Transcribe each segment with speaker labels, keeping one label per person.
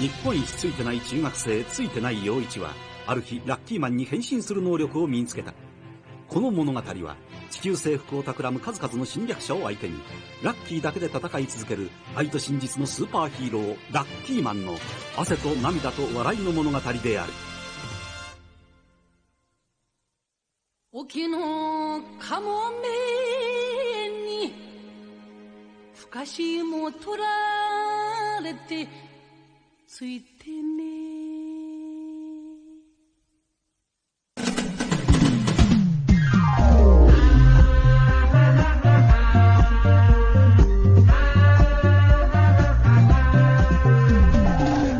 Speaker 1: 日本一ついてない中学生ついてない陽一はある日ラッキーマンに変身する能力を身につけた。この物語は地球征服を企む数々の侵略者を相手にラッキーだけで戦い続ける愛と真実のスーパーヒーローラッキーマンの汗と涙と笑いの物語である。
Speaker 2: 沖のかもめにふかしも取られてついてね。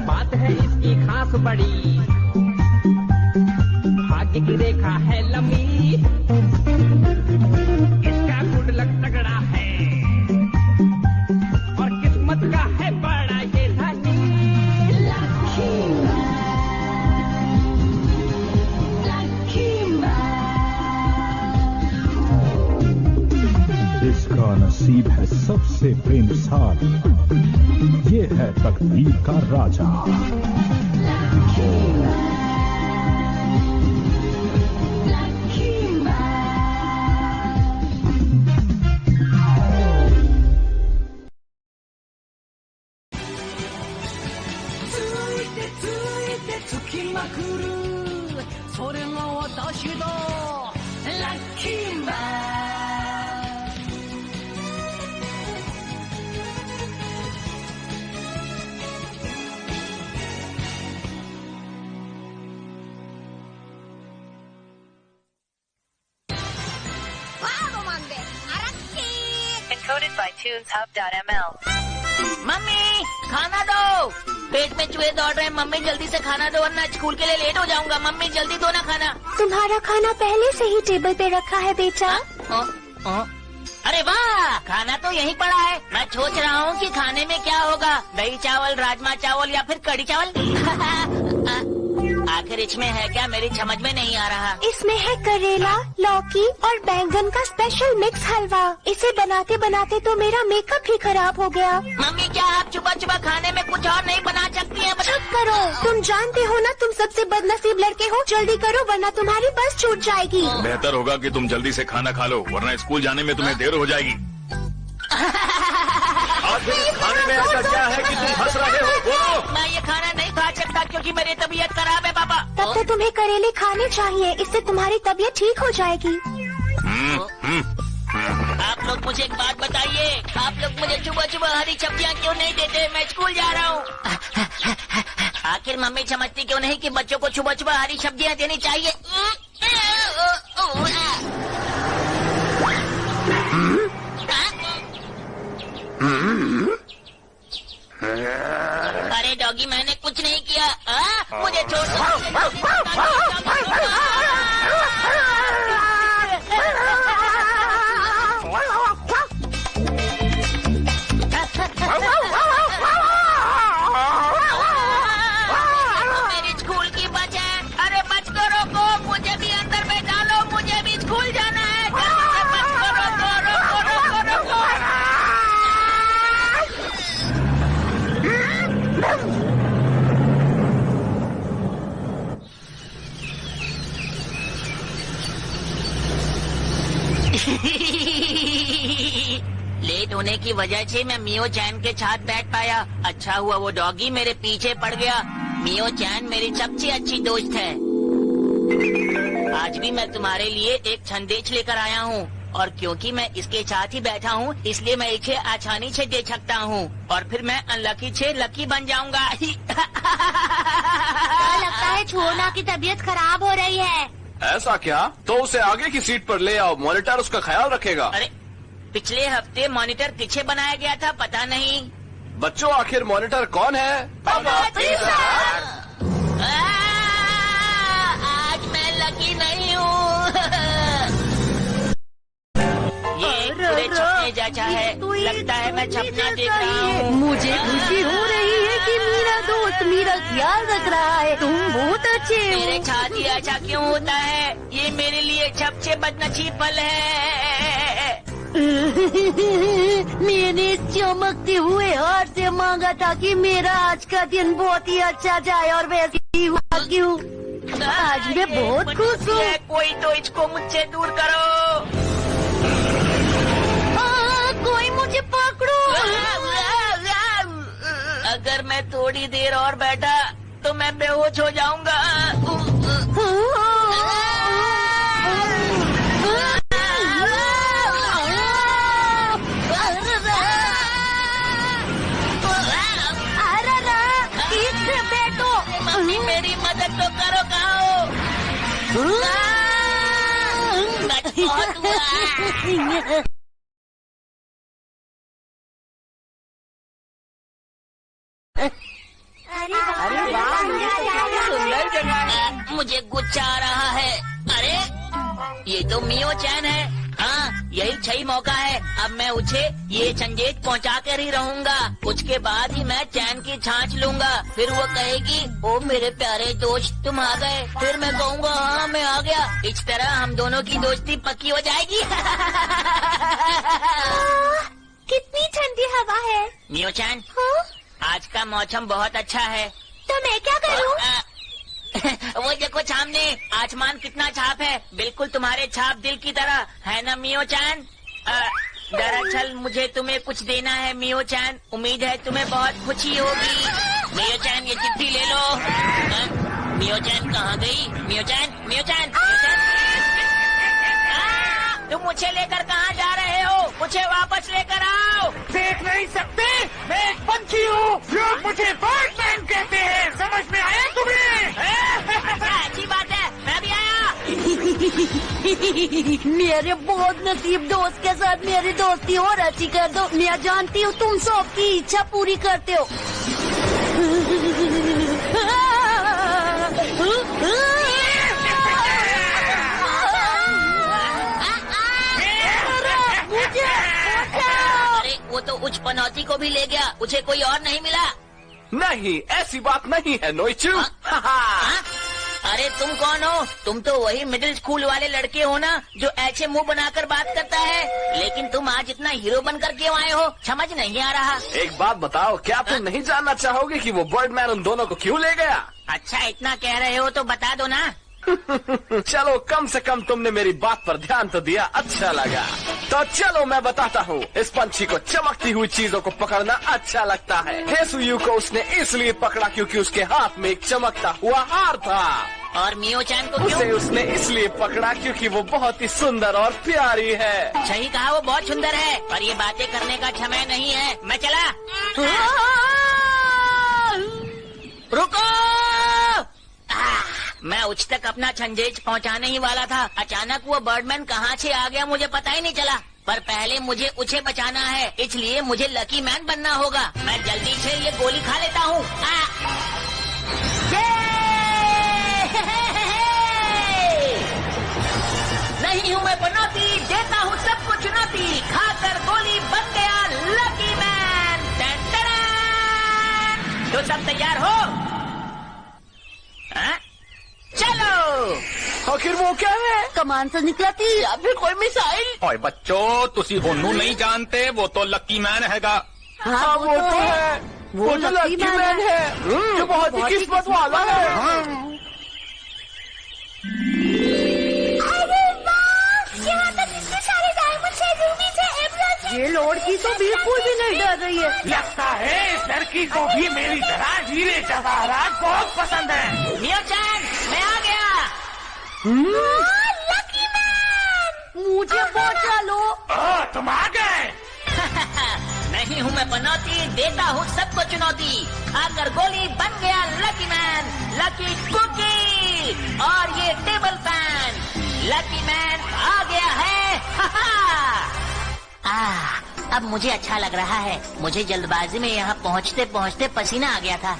Speaker 3: बात है इसकी खास बड़ी भाग्य की रेखा है लंबी इसका गुड लक तगड़ा है और किस्मत का है बड़ा ये धनी।
Speaker 4: इसका नसीब है सबसे बेमिसाल, ये है तकदीर का राजा।
Speaker 5: Encoded by TunesHub.ml।
Speaker 6: मम्मी खाना दो, पेट में चूहे दौड़ रहे हैं। मम्मी जल्दी से खाना दो वरना स्कूल के लिए लेट हो जाऊंगा। मम्मी जल्दी दो ना खाना।
Speaker 7: तुम्हारा खाना पहले से ही टेबल पे रखा है बेटा।
Speaker 6: अरे वाह, खाना तो यहीं पड़ा है। मैं सोच रहा हूँ कि खाने में क्या होगा, दही चावल, राजमा चावल या फिर कढ़ी चावल। आखिर इसमें है क्या, मेरी समझ में नहीं आ रहा।
Speaker 7: इसमें है करेला, लौकी और बैंगन का स्पेशल मिक्स हलवा। इसे बनाते बनाते तो मेरा मेकअप ही खराब हो गया।
Speaker 6: मम्मी क्या आप सुबह सुबह खाने में कुछ और नहीं बना सकती हैं?
Speaker 7: चुप करो, तुम जानते हो ना तुम सबसे बदनसीब लड़के हो। जल्दी करो वरना तुम्हारी बस छूट जाएगी।
Speaker 8: बेहतर होगा कि तुम जल्दी से खाना खा लो वरना स्कूल जाने में तुम्हें देर हो जाएगी। आखिर खाने में ऐसा क्या है कि तुम हंस रहे हो? बोलो।
Speaker 6: मैं ये खाना नहीं खा सकता क्योंकि मेरी तबीयत खराब है पापा।
Speaker 7: तब तो तुम्हें करेले खाने चाहिए, इससे तुम्हारी तबीयत ठीक हो जाएगी।
Speaker 6: आप लोग मुझे एक बात बताइए, आप लोग मुझे सुबह सुबह हरी सब्जियाँ क्यों नहीं देते? मैं स्कूल जा रहा हूँ। आखिर मम्मी समझती क्यों नहीं कि बच्चों को सुबह सुबह हरी सब्जियाँ देनी चाहिए? अरे डॉगी मैंने कुछ नहीं किया। मुझे छोड़ दो। मेरी स्कूल की बस है। अरे बच को रोको, मुझे भी अंदर बैठा लो, मुझे भी स्कूल जाना है। जल्दी से बच को रोको, रोको, रोको, रोको। लेट होने की वजह से मैं मियो चैन के साथ बैठ पाया। अच्छा हुआ वो डॉगी मेरे पीछे पड़ गया। मियो चैन मेरी सबसे अच्छी दोस्त है। आज भी मैं तुम्हारे लिए एक संदेश लेकर आया हूँ और क्योंकि मैं इसके साथ ही बैठा हूँ इसलिए मैं इसे आसानी से दे सकता हूँ और फिर मैं अनलकी से लकी बन जाऊंगा।
Speaker 7: लगता है छोना की तबीयत खराब हो रही है।
Speaker 8: ऐसा क्या? तो उसे आगे की सीट पर ले आओ, मॉनिटर उसका ख्याल रखेगा।
Speaker 6: अरे पिछले हफ्ते मॉनिटर पीछे बनाया गया था, पता नहीं।
Speaker 8: बच्चों आखिर मॉनिटर कौन है?
Speaker 6: आज मैं लकी नहीं हूँ। ये पूरे सपने जैसा है, लगता है मैं सपना देख रहा हूँ।
Speaker 2: मुझे खुशी हो रही है कि मेरा दोस्त मेरा ख्याल रख रहा है। तुम बहुत अच्छे हो।
Speaker 6: मेरे साथ ही ऐसा क्यों होता है? ये मेरे लिए सबसे बदनसीब पल है।
Speaker 2: मैंने चमकते हुए हाथ से मांगा था कि मेरा आज का दिन बहुत ही अच्छा जाए और वैसे ही हुआ क्यों? आज मैं बहुत खुश हूँ।
Speaker 6: कोई तो इसको मुझसे दूर करो।
Speaker 2: कोई मुझे पकड़ो।
Speaker 6: अगर मैं थोड़ी देर और बैठा तो मैं बेहोश हो जाऊंगा। मम्मी मेरी मदद तो करो कहो। बहुत हुआ।
Speaker 2: अरे वाह, सुंदर जगह।
Speaker 6: मुझे गुस्सा आ रहा है। अरे ये तो मियो चैन है। हाँ, यही सही मौका है। अब मैं उसे ये संदेश पहुँचा कर ही रहूँगा। उसके बाद ही मैं चैन की छाछ लूँगा। फिर वो कहेगी, ओ मेरे प्यारे दोस्त तुम आ गए। फिर मैं कहूँगा, हाँ मैं आ गया। इस तरह हम दोनों की दोस्ती पक्की हो जाएगी।
Speaker 7: कितनी ठंडी हवा है।
Speaker 6: मियो चैन, आज का मौसम बहुत अच्छा है।
Speaker 7: तो मैं क्या करूँ?
Speaker 6: वो देखो सामने आसमान कितना साफ है। बिल्कुल तुम्हारे छाप दिल की तरह है ना मियो चैन। दरअसल मुझे तुम्हें कुछ देना है मियो चैन। उम्मीद है तुम्हें बहुत खुशी होगी। मियो चैन ये चिट्ठी ले लो। मियो चैन कहाँ गई? मियो चैन, मियो चैन, मियो चैन। तुम मुझे लेकर कहाँ जा रहे हो? मुझे वापस लेकर आओ।
Speaker 3: देख नहीं सकते, मैं एक पंछी हूँ। लोग मुझे बर्डमैन कहते हैं। समझ में आया तुम्हें?
Speaker 6: अच्छी बात है, मैं भी आया।
Speaker 2: मेरे बहुत नसीब दोस्त के साथ मेरी दोस्ती और अच्छी कर दो। मैं जानती हूँ तुम सबकी इच्छा पूरी करते हो।
Speaker 6: अरे वो तो उच्च पनौती को भी ले गया। उसे कोई और नहीं मिला।
Speaker 8: नहीं, ऐसी बात नहीं है नोइचू।
Speaker 6: अरे तुम कौन हो? तुम तो वही मिडिल स्कूल वाले लड़के हो ना, जो ऐसे मुंह बनाकर बात करता है। लेकिन तुम आज इतना हीरो बनकर क्यों आए हो? समझ नहीं आ रहा।
Speaker 8: एक बात बताओ, क्या तुम नहीं जानना चाहोगे कि वो बर्डमैन उन दोनों को क्यों ले गया?
Speaker 6: अच्छा इतना कह रहे हो तो बता दो ना।
Speaker 8: चलो कम से कम तुमने मेरी बात पर ध्यान तो दिया, अच्छा लगा। तो चलो मैं बताता हूँ। इस पंछी को चमकती हुई चीजों को पकड़ना अच्छा लगता है। हेसुयू को उसने इसलिए पकड़ा क्योंकि उसके हाथ में एक चमकता हुआ हार था।
Speaker 6: और मियो चैन को क्यों?
Speaker 8: उसे उसने इसलिए पकड़ा क्योंकि वो बहुत ही सुंदर और प्यारी है।
Speaker 6: सही कहा, वो बहुत सुंदर है। पर ये बातें करने का समय नहीं है। मैं चला। रुको! मैं उच्च तक अपना संदेश पहुंचाने ही वाला था। अचानक वो बर्डमैन कहाँ से आ गया मुझे पता ही नहीं चला। पर पहले मुझे उसे बचाना है, इसलिए मुझे लकी मैन बनना होगा। मैं जल्दी से ये गोली खा लेता हूँ। नहीं हूँ मैं पनौती, देता हूँ सबको चुनौती। खाकर गोली बन गया लकी मैन। तो सब तैयार हो? चलो।
Speaker 8: आखिर वो क्या है?
Speaker 2: कमान से निकला थी या फिर कोई मिसाइल?
Speaker 9: ओए बच्चों, तुसी होनू नहीं जानते, वो तो लकी मैन हैगा।
Speaker 2: हाँ वो तो है।
Speaker 8: वो तो लकी मैन है जो बहुत ही किस्मत वाला है।
Speaker 7: अरे वाह, यहाँ तक इतने सारे डायमंड्स हैं, रूबीज हैं, एमराल्ड्स हैं।
Speaker 2: ये लड़की तो बिल्कुल भी नहीं डर रही है।
Speaker 3: लगता है इस लड़की को भी मेरी तरह हीरे जवाहरात बहुत पसंद है।
Speaker 6: मियो चैन, मैं आ गया।
Speaker 7: लकी मैन,
Speaker 2: मुझे बचा लो।
Speaker 3: तुम आ गए।
Speaker 6: नहीं हूँ मैं पनौती, देता हूँ सबको चुनौती। आकर गोली बन गया लकी मैन, लकी कुकी। और ये टेबल फैन, लकी मैन आ गया है। अब मुझे अच्छा लग रहा है। मुझे जल्दबाजी में यहाँ पहुँचते पहुँचते पसीना आ गया था।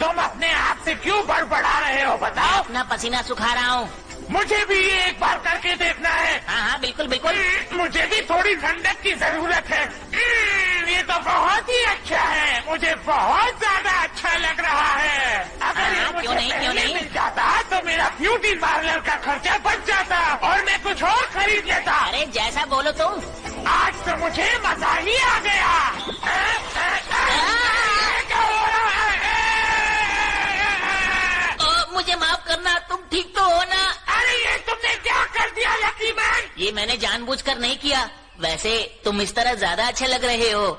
Speaker 3: तुम अपने आप से क्यों बड़बड़ा रहे हो बताओ?
Speaker 6: अपना पसीना सुखा रहा हूँ।
Speaker 3: मुझे भी ये एक बार करके देखना है।
Speaker 6: हाँ हाँ बिल्कुल बिल्कुल।
Speaker 3: मुझे भी थोड़ी ठंडक की जरूरत है। ये तो बहुत ही अच्छा है, मुझे बहुत ज्यादा अच्छा लग रहा है। अगर ये
Speaker 6: क्यों नहीं
Speaker 3: मिल जाता तो मेरा ब्यूटी पार्लर का खर्चा बच जाता और मैं कुछ और खरीद लेता।
Speaker 6: अरे जैसा बोलो तुम।
Speaker 3: आज तो मुझे मजा ही आ गया। क्या हो रहा है?
Speaker 6: मुझे माफ करना, तुम ठीक तो हो ना?
Speaker 3: अरे ये तुमने क्या कर दिया लकी मैन?
Speaker 6: ये मैंने जानबूझकर नहीं किया। वैसे तुम इस तरह ज्यादा अच्छे लग रहे हो।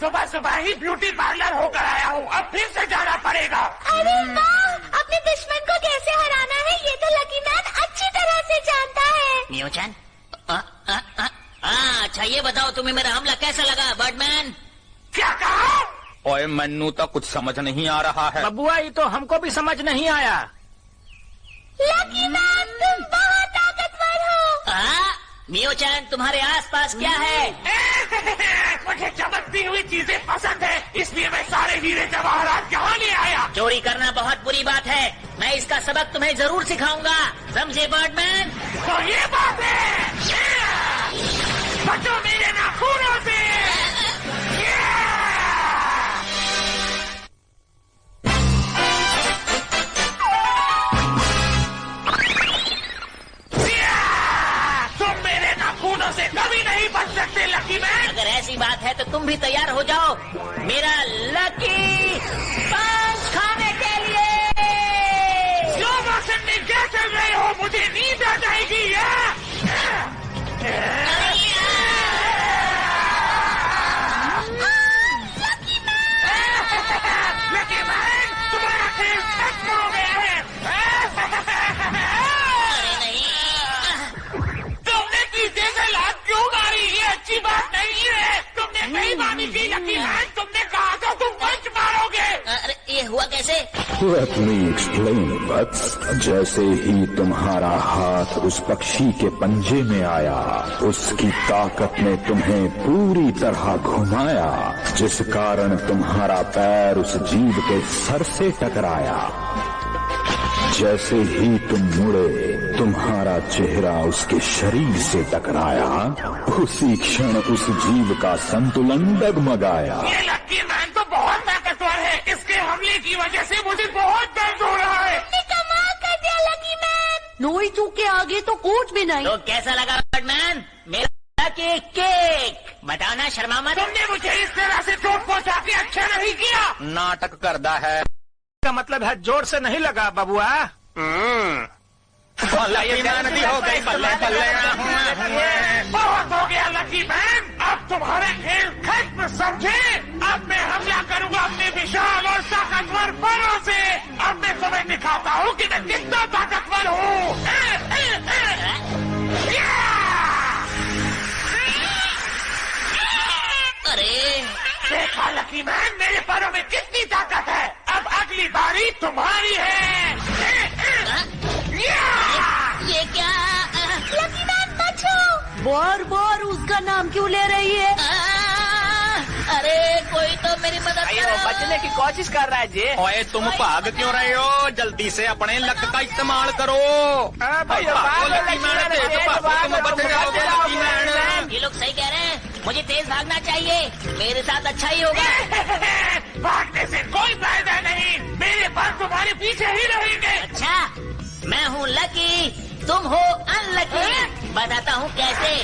Speaker 3: सुबह सुबह ही ब्यूटी पार्लर होकर आया हूँ, अब फिर से जाना पड़ेगा।
Speaker 7: अरे वाह, अपने दुश्मन को कैसे हराना है ये तो लकी मैन अच्छी तरह से जानता है।
Speaker 6: मियो-चैन, अच्छा ये बताओ तुम्हें मेरा हमला कैसा लगा बर्डमैन?
Speaker 3: क्या कहा?
Speaker 9: ओए मन्नू तो कुछ समझ नहीं आ रहा है।
Speaker 10: बबुआ ये तो हमको भी समझ नहीं आया।
Speaker 7: लकी मैन तुम बहुत ताकतवर हो।
Speaker 6: मियो-चैन तुम्हारे आसपास क्या है?
Speaker 3: मुझे चमकती हुई चीजें पसंद है, इसलिए मैं सारे हीरे जवाहरात यहाँ ले आया।
Speaker 6: चोरी करना बहुत बुरी बात है, मैं इसका सबक तुम्हें जरूर सिखाऊंगा, समझे बर्डमैन?
Speaker 3: तो ये बात है, बचो मेरे नाखूनों से। से कभी नहीं बच सकते लकी मैन।
Speaker 6: अगर ऐसी बात है तो तुम भी तैयार हो जाओ मेरा लकी पंच खाने के लिए।
Speaker 3: स्लो मोशन में क्या चल रहे हो? मुझे नींद आ जाएगी। लकी मैन तुम्हारा खेल खत्म हो गया है। क्यों मारी? ये अच्छी बात नहीं है। तुमने सही मानी की लकी मैन, तुमने कहा था तुम पंच मारोगे।
Speaker 6: अरे ये हुआ कैसे?
Speaker 4: Let me explain, buts. जैसे ही तुम्हारा हाथ उस पक्षी के पंजे में आया, उसकी ताकत ने तुम्हें पूरी तरह घुमाया, जिस कारण तुम्हारा पैर उस जीव के सर से टकराया। जैसे ही तुम मुड़े, तुम्हारा चेहरा उसके शरीर से टकराया। उसी क्षण उस जीव का संतुलन डगमगाया।
Speaker 3: ये लकी मैन तो बहुत ताकतवर है, इसके हमले की वजह से मुझे बहुत दर्द हो रहा है।
Speaker 7: कमाल कर दिया लकी मैन।
Speaker 2: नोई चूक के आगे तो कुछ भी नहीं।
Speaker 6: तो कैसा लगा बर्डमैन मेरा केक? बताओ ना, शर्मा मत।
Speaker 3: तुमने मुझे इस तरह से चोट पहुंचा के अच्छा नहीं किया।
Speaker 9: नाटक करता है।
Speaker 10: का मतलब है जोर से नहीं लगा बबुआ।
Speaker 9: लकी मैन भी हो गई, बल्ले बल्ले।
Speaker 3: बहुत हो गया लकी मैन, अब तुम्हारे खेल खत्म, समझे? अब मैं हमला करूंगा अपने विशाल और ताकतवर बलों से। अब मैं तुम्हें दिखाता हूँ कि मैं कितना ताकतवर हूँ।
Speaker 6: अरे
Speaker 3: देखा लकी मैन, मेरे पैरों में कितनी ताकत है। अब अगली बारी तुम्हारी है।
Speaker 6: ये क्या?
Speaker 7: लकी मैन बचो।
Speaker 2: बार बार उसका नाम क्यों ले रही है?
Speaker 6: अरे कोई तो मेरी मदद करो।
Speaker 10: बचने की कोशिश कर रहा है जी।
Speaker 9: ओए तुम भाग क्यों रहे हो? जल्दी से अपने लक का इस्तेमाल करो। लकी मैन तेज भागो, तुम बच जाओगे लकी मैन।
Speaker 6: ये लोग सही कह रहे हैं, मुझे तेज भागना चाहिए, मेरे साथ अच्छा ही होगा।
Speaker 3: भागने से कोई फायदा नहीं, मेरे पास तुम्हारे पीछे ही रहेंगे।
Speaker 6: अच्छा, मैं हूँ लकी, तुम हो अनलकी। बताता हूँ कैसे।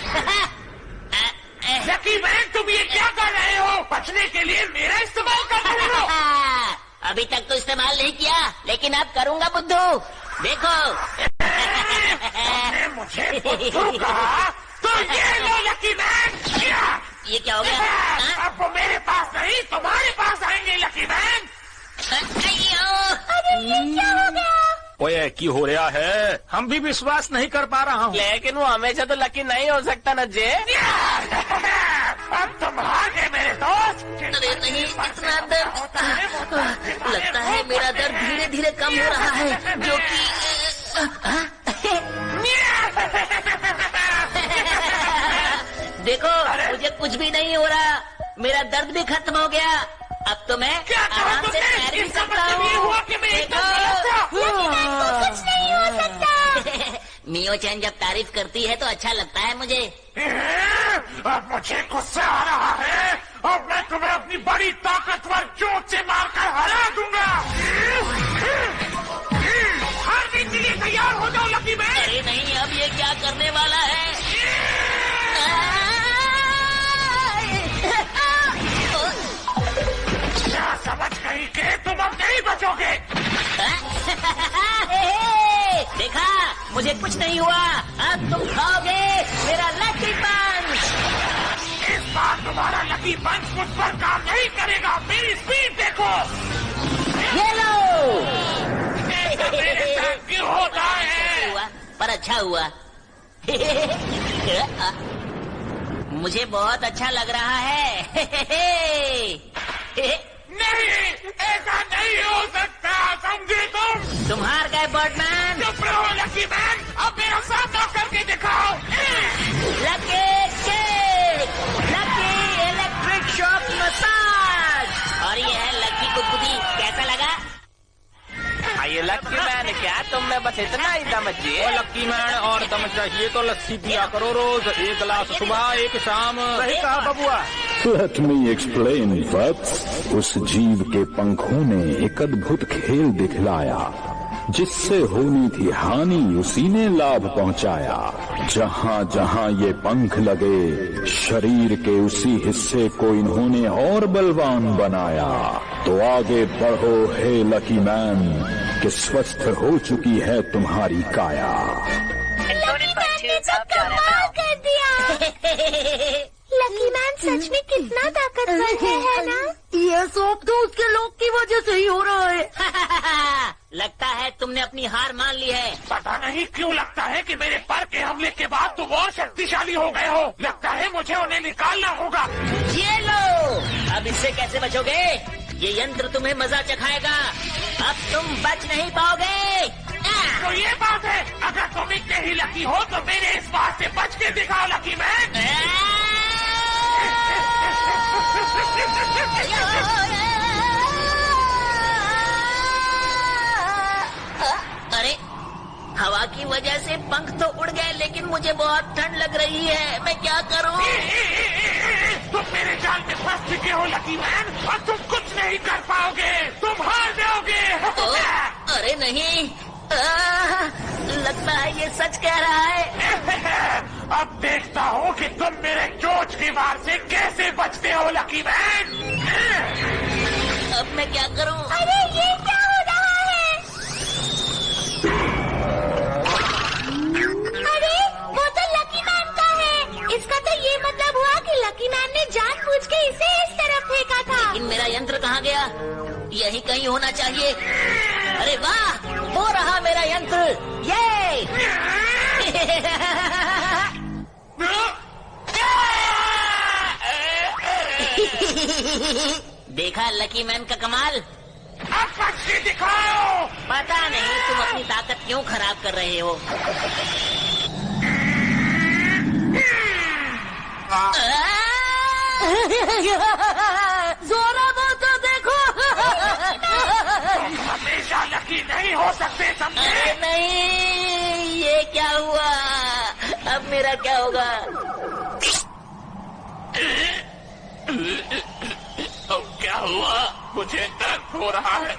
Speaker 3: लकी मैन तुम ये क्या कर रहे हो? बचने के लिए मेरा इस्तेमाल कर रहे हो।
Speaker 6: अभी तक तो इस्तेमाल नहीं किया, लेकिन अब करूँगा बुद्धू, देखो।
Speaker 3: तुमने मुझे बुद्धू कहा? तो ये लो लकी मैन।
Speaker 6: ये क्या हो गया?
Speaker 3: अब वो मेरे पास नहीं, तुम्हारे पास आएंगे लकी मैन।
Speaker 7: अरे ये क्या हो गया?
Speaker 9: ओए की हो रहा है?
Speaker 10: हम भी विश्वास नहीं कर पा रहा हूँ। लेकिन वो हमेशा तो लकी नहीं हो सकता न जे।
Speaker 3: अब तुम भागे मेरे दोस्त।
Speaker 6: अरे नहीं, इतना दर्द। लगता है मेरा दर्द धीरे धीरे कम हो रहा है, जो कि देखो मुझे कुछ भी नहीं हो रहा, मेरा दर्द भी खत्म हो गया। अब तो मैं आराम से तैर भी सकता हूँ।
Speaker 7: कुछ नहीं हो सकता।
Speaker 6: मियो-चैन जब तारीफ करती है तो अच्छा लगता है मुझे।
Speaker 3: अब मुझे गुस्सा आ रहा है, अब मैं तुम्हें अपनी बड़ी ताकतवर चोट से मारकर हरा दूंगा।
Speaker 6: वाला है।
Speaker 3: क्या समझ गई कि तुम अब नहीं बचोगे?
Speaker 6: देखा, मुझे कुछ नहीं हुआ। अब तुम खाओगे मेरा लकी पंच।
Speaker 3: इस बार तुम्हारा लकी पंच मुझ पर काम नहीं करेगा। मेरी स्पीड देखो।
Speaker 6: ये लो।
Speaker 3: मेरे साथ क्यों होता है?
Speaker 6: पर अच्छा हुआ। मुझे बहुत अच्छा लग रहा है।
Speaker 3: नहीं, ऐसा नहीं हो सकता, समझे तुम?
Speaker 6: तुम हार गए बर्डमैन।
Speaker 3: चुप रहो लकी मैन, अब मेरा सामना करके दिखाओ।
Speaker 6: Lucky cake, lucky electric shock massage, और ये है लकी गुदगुदी। कैसा लगा?
Speaker 10: ये लक्की मैन क्या तुम में बस इतना ही दम चाहिए?
Speaker 9: लक्की मैन और दम चाहिए तो लस्सी पिया करो रोज, 1 गिलास सुबह 1 शाम।
Speaker 10: सही कहा बबुआ।
Speaker 4: Let me explain वत्स। उस जीव के पंखों ने एक अद्भुत खेल दिखलाया। जिससे होनी थी हानि उसी ने लाभ पहुंचाया। जहां जहां ये पंख लगे शरीर के उसी हिस्से को इन्होंने और बलवान बनाया। तो आगे बढ़ो हे लकी मैन कि स्वस्थ हो चुकी है तुम्हारी काया।
Speaker 7: कर दिया। लकी मैन सच में कितना ताकतवर है ना?
Speaker 2: ये सब तो उसके लोग की वजह से ही हो रहा है।
Speaker 6: लगता है तुमने अपनी हार मान ली है।
Speaker 3: पता नहीं क्यों लगता है कि मेरे पर के हमले के बाद तुम और शक्तिशाली हो गए हो। लगता है मुझे उन्हें निकालना होगा।
Speaker 6: ये लो। अब इससे कैसे बचोगे? ये यंत्र तुम्हें मजा चखाएगा। अब तुम बच नहीं पाओगे।
Speaker 3: तो ये बात है, अगर तुम इतने ही लकी हो तो मेरे इस बात से बच के दिखाओ लकी मैन।
Speaker 6: अरे, हवा की वजह से पंख तो उड़ गए, लेकिन मुझे बहुत ठंड लग रही है। मैं क्या करूं?
Speaker 3: तुम मेरे जाल में फंस चुके हो लकी मैन, और तुम कुछ नहीं कर पाओगे। तुम हार जाओगे।
Speaker 6: अरे नहीं, लगता है ये सच कह रहा है।
Speaker 3: अब देखता हूँ कि तुम मेरे चोंच की वार से कैसे बचते हो लकी मैन।
Speaker 6: अब मैं क्या करूं?
Speaker 7: अरे ये क्या हो रहा है? अरे वो तो लकी मैन का है। इसका तो ये मतलब हुआ कि लकी मैन ने जानबूझ के इसे इस तरफ फेंका था।
Speaker 6: लेकिन मेरा यंत्र कहाँ गया? यही कहीं होना चाहिए। अरे वाह, हो रहा मेरा यंत्र। ये देखा लकी मैन का कमाल।
Speaker 3: अब बच के दिखाओ।
Speaker 6: पता नहीं तुम अपनी ताकत क्यों खराब कर रहे हो।
Speaker 2: जोरा तो देखो।
Speaker 3: हमेशा लकी नहीं हो सकते, समझे?
Speaker 6: नहीं, ये क्या हुआ? अब मेरा क्या होगा?
Speaker 3: अब क्या हुआ? मुझे दर्द हो रहा है।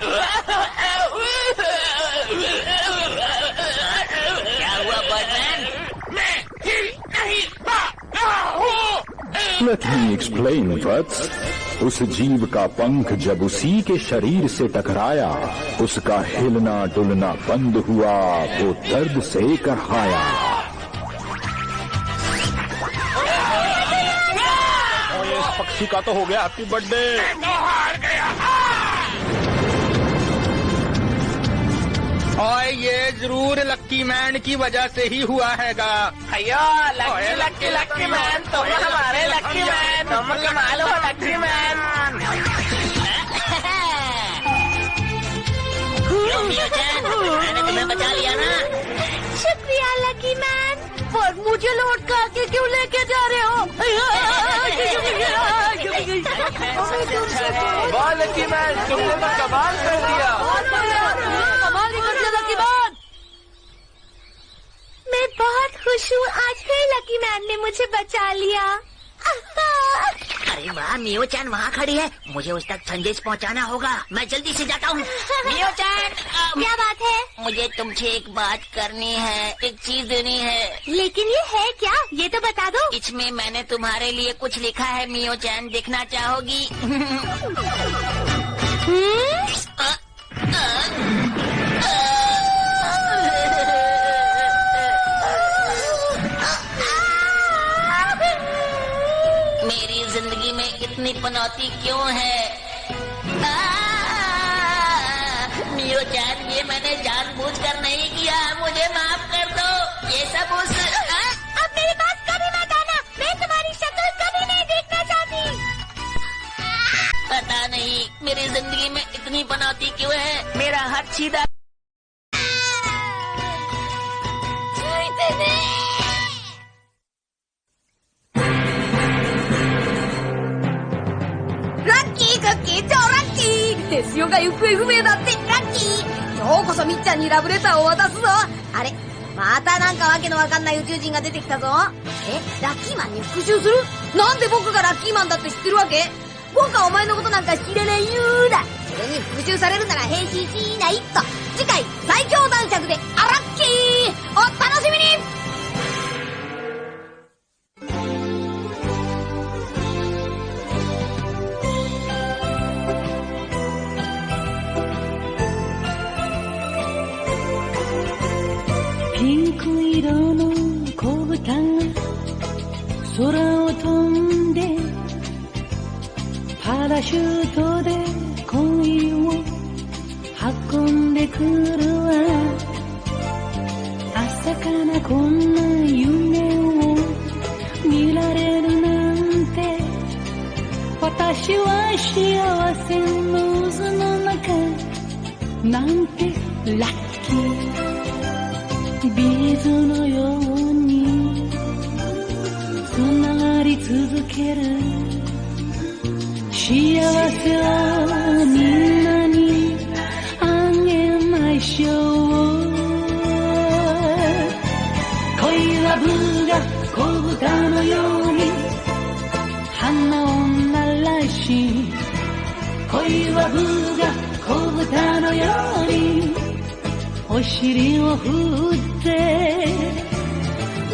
Speaker 6: क्या हुआ बर्डमैन?
Speaker 3: मैं हिल नहीं पा रहा हूँ।
Speaker 4: Let me explain वत्स। उस जीव का पंख जब उसी के शरीर से टकराया उसका हिलना डुलना बंद हुआ। वो दर्द से करहाया।
Speaker 9: पक्षी का तो हो गया हैप्पी बर्थडे।
Speaker 3: हार गया।
Speaker 9: और ये जरूर लक्की मैन की वजह से ही हुआ हैगा।
Speaker 10: अयो लक्की लक्की लक्की मैन, तुम हमारे लक्की मैन, तुम कमाल हो लक्की मैन।
Speaker 6: मैंने तुम्हें बचा लिया ना।
Speaker 7: शुक्रिया लकी मैन।
Speaker 2: पर मुझे लौट के क्यों लेके जा रहे हो?
Speaker 10: वाह लकी मैन, तुमने तो कमाल कर दिया।
Speaker 2: कमाल ही कर दिया लकी मैन।
Speaker 7: मैं बहुत खुश हूँ, आज फिर लकी मैन ने मुझे बचा लिया।
Speaker 6: अरे वाह, मियो चैन वहाँ खड़ी है। मुझे उस तक संदेश पहुँचाना होगा। मैं जल्दी से जाता हूँ। मियो चैन,
Speaker 7: क्या बात है?
Speaker 6: मुझे तुमसे एक बात करनी है, एक चीज देनी है।
Speaker 7: लेकिन ये है क्या? ये तो बता दो।
Speaker 6: इसमें मैंने तुम्हारे लिए कुछ लिखा है मियो चैन, देखना चाहोगी? मेरी जिंदगी में इतनी पनौती क्यों है? मियो चैन, ये मैंने जानबूझकर नहीं किया, मुझे माफ कर दो। ये सब उस
Speaker 7: अब मेरे पास कभी मत आना, मैं तुम्हारी शक्ल कभी नहीं देखना चाहती।
Speaker 6: पता नहीं मेरी जिंदगी में इतनी पनौती क्यों है। मेरा हाथ सीधा
Speaker 2: テスヨが行方不明だって。ラッキー、今日こそみっちゃんにラブレターを渡すぞ。あれ、またなんかわけのわかんない宇宙人が出てきたぞ。ラッキーマンに復讐する？なんで僕がラッキーマンだって知ってるわけ？僕はお前のことなんか知らないよーだ。それに復讐されるなら変身しないと。次回最強男爵でアラッキー、お楽しみに。
Speaker 11: ピンク色の子豚が空を飛んでパラシュートで恋を運んでくるわ。朝からこんな夢を見られるなんて、私は幸せの渦の中なんてラッキー。ビーズのようにつながり続ける幸せをみんなにあげましょう。恋はブが子豚のように花を鳴らし、恋はブが子豚のようにお尻を振って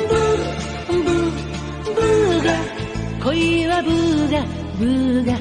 Speaker 11: ブーブーが恋はブーがブーが